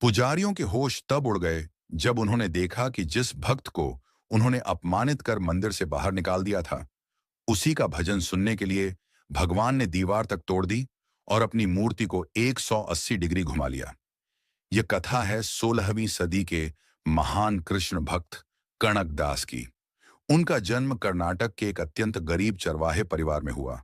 पुजारियों के होश तब उड़ गए जब उन्होंने देखा कि जिस भक्त को उन्होंने अपमानित कर मंदिर से बाहर निकाल दिया था, उसी का भजन सुनने के लिए भगवान ने दीवार तक तोड़ दी और अपनी मूर्ति को 180 डिग्री घुमा लिया। यह कथा है 16वीं सदी के महान कृष्ण भक्त कनक दास की। उनका जन्म कर्नाटक के एक अत्यंत गरीब चरवाहे परिवार में हुआ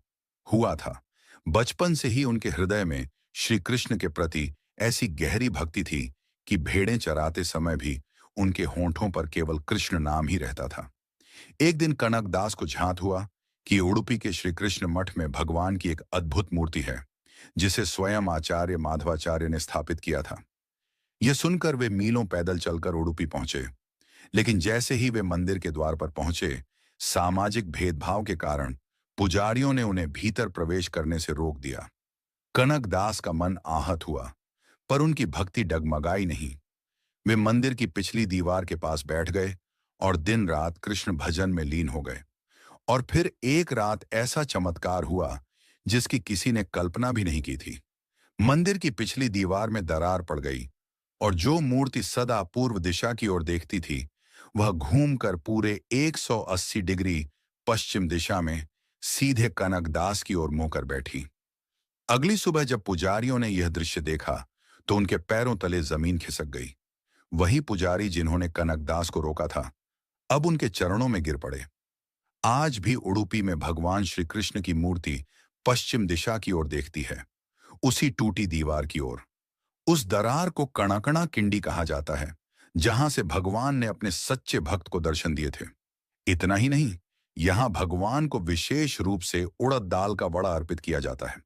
हुआ था। बचपन से ही उनके हृदय में श्री कृष्ण के प्रति ऐसी गहरी भक्ति थी कि भेड़ें चराते समय भी उनके होंठों पर केवल कृष्ण नाम ही रहता था। एक दिन कनक दास को झांत हुआ कि उडुपी के श्री कृष्ण मठ में भगवान की एक अद्भुत मूर्ति है, जिसे स्वयं आचार्य माधवाचार्य ने स्थापित किया था। यह सुनकर वे मीलों पैदल चलकर उडुपी पहुंचे, लेकिन जैसे ही वे मंदिर के द्वार पर पहुंचे, सामाजिक भेदभाव के कारण पुजारियों ने उन्हें भीतर प्रवेश करने से रोक दिया। कनक दास का मन आहत हुआ, पर उनकी भक्ति डगमगाई नहीं। वे मंदिर की पिछली दीवार के पास बैठ गए और दिन रात कृष्ण भजन में लीन हो गए। और फिर एक रात ऐसा चमत्कार हुआ जिसकी किसी ने कल्पना भी नहीं की थी। मंदिर की पिछली दीवार में दरार पड़ गई और जो मूर्ति सदा पूर्व दिशा की ओर देखती थी, वह घूमकर पूरे 180 डिग्री पश्चिम दिशा में सीधे कनक दास की ओर मुंह कर बैठी। अगली सुबह जब पुजारियों ने यह दृश्य देखा, तो उनके पैरों तले जमीन खिसक गई। वही पुजारी जिन्होंने कनक दास को रोका था, अब उनके चरणों में गिर पड़े। आज भी उडुपी में भगवान श्री कृष्ण की मूर्ति पश्चिम दिशा की ओर देखती है, उसी टूटी दीवार की ओर। उस दरार को कणाकणा किंडी कहा जाता है, जहां से भगवान ने अपने सच्चे भक्त को दर्शन दिए थे। इतना ही नहीं, यहां भगवान को विशेष रूप से उड़द दाल का वड़ा अर्पित किया जाता है।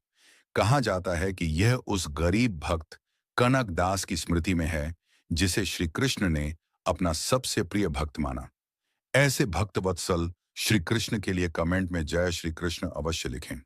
कहा जाता है कि यह उस गरीब भक्त कनक दास की स्मृति में है, जिसे श्री कृष्ण ने अपना सबसे प्रिय भक्त माना। ऐसे भक्त वत्सल श्री कृष्ण के लिए कमेंट में जय श्री कृष्ण अवश्य लिखें।